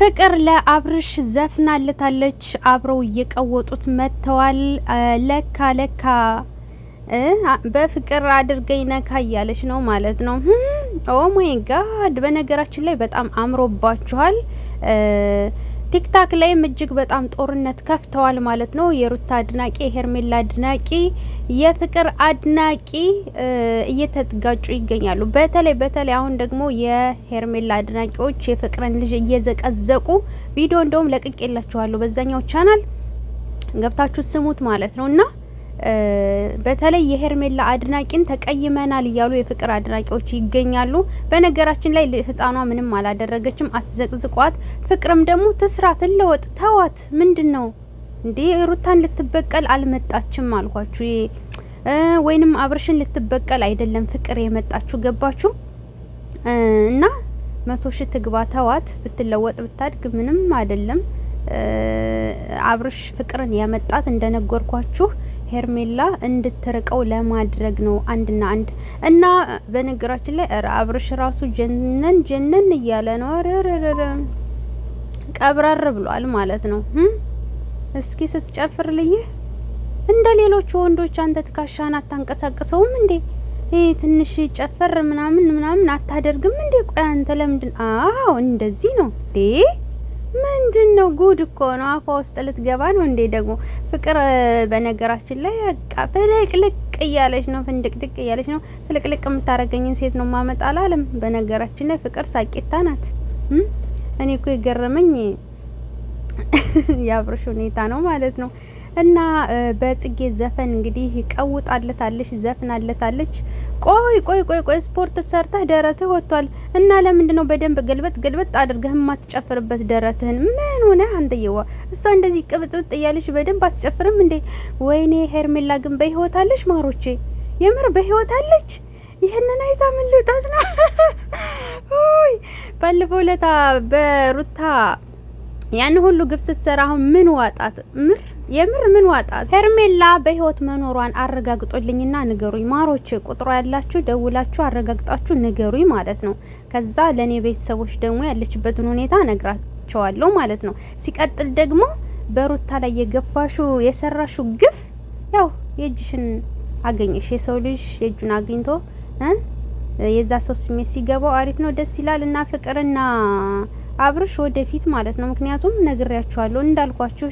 ፍቅር ለአብርሽ ዘፍናለታለች። አብረው እየቀወጡት መጥተዋል። ለካ በፍቅር አድርገኝ ነካ እያለች ነው ማለት ነው። ኦ ማይ ጋድ! በነገራችን ላይ በጣም አምሮባችኋል። ቲክታክ ላይም እጅግ በጣም ጦርነት ከፍተዋል ማለት ነው። የሩታ አድናቂ፣ የሄርሜላ አድናቂ፣ የፍቅር አድናቂ እየተጋጩ ይገኛሉ። በተለይ አሁን ደግሞ የሄርሜላ አድናቂዎች የፍቅርን ልጅ እየዘቀዘቁ ቪዲዮ እንደውም ለቅቄላችኋለሁ በዛኛው ቻናል ገብታችሁ ስሙት ማለት ነው። እና በተለይ የሄርሜላ አድናቂን ተቀይመናል እያሉ የፍቅር አድናቂዎች ይገኛሉ። በነገራችን ላይ ህፃኗ ምንም አላደረገችም፣ አትዘቅዝቋት። ፍቅርም ደግሞ ትስራ ትለወጥ፣ ተዋት። ምንድነው እንዴ? ሩታን ልትበቀል አልመጣችም አልኳችሁ። ወይንም አብርሽን ልትበቀል አይደለም ፍቅር የመጣችሁ፣ ገባችሁ? እና 100,000 ትግባ፣ ተዋት። ብትለወጥ ብታድግ ምንም አይደለም። አብርሽ ፍቅርን ያመጣት እንደነገርኳችሁ ሄርሜላ እንድትርቀው ለማድረግ ነው። አንድና አንድ እና በነገራችን ላይ አብርሽ ራሱ ጀነን እያለ ነው። ቀብረር ብሏል ማለት ነው። እስኪ ስትጨፍር ልዬ እንደ ሌሎቹ ወንዶች አንተ ትካሻን አታንቀሳቅሰውም እንዴ? ትንሽ ጨፈር ምናምን አታደርግም እንዴ? ቆይ አንተ ለምንድን? አዎ እንደዚህ ነው እንዴ? ምንድነው? ጉድ እኮ ነው። አፋ ውስጥ ልትገባ ነው እንዴ? ደግሞ ፍቅር በነገራችን ላይ ፍልቅልቅ እያለች ነው፣ ፍንድቅድቅ እያለች ነው። ፍልቅልቅ የምታረገኝን ሴት ነው ማመጣ አላለም። በነገራችን ላይ ፍቅር ሳቂታ ናት። እኔ እኮ የገረመኝ የአብርሽ ሁኔታ ነው ማለት ነው። እና በጽጌ ዘፈን እንግዲህ ቀውጣለታለች፣ ዘፍናለታለች። ቆይ ስፖርት ሰርተህ ደረትህ ወጥቷል እና ለምንድን ነው በደንብ ገልበጥ አድርገህ የማትጨፍርበት ደረትህን? ምን ሆነ አንተየዋ? እሷ እንደዚህ ቅብጥብጥ እያለች በደንብ አትጨፍርም እንዴ? ወይኔ ሄርሜላ ግን በህይወት አለች ማሮቼ፣ የምር በህይወት አለች። ይሄንን አይታ ምን ልጣት ነው? ኦይ ባለፈው ለታ በሩታ ያን ሁሉ ግብ ስትሰራ አሁን ምን ዋጣት? የምር ምን ዋጣት? ሄርሜላ በህይወት መኖሯን አረጋግጦልኝና ንገሩኝ ማሮች። ቁጥሯ ያላችሁ ደውላችሁ አረጋግጣችሁ ንገሩኝ ማለት ነው። ከዛ ለኔ ቤተሰቦች ደግሞ ያለችበትን ሁኔታ ነግራቸዋለሁ ማለት ነው። ሲቀጥል ደግሞ በሩታ ላይ የገፋሹ የሰራሹ ግፍ ያው የእጅሽን አገኘሽ። የሰው ልጅ የእጁን አግኝቶ የዛ ሰው ስሜት ሲገባው አሪፍ ነው፣ ደስ ይላል። እና ፍቅርና አብርሽ ወደፊት ማለት ነው። ምክንያቱም ነግሬያችኋለሁ እንዳልኳችሁ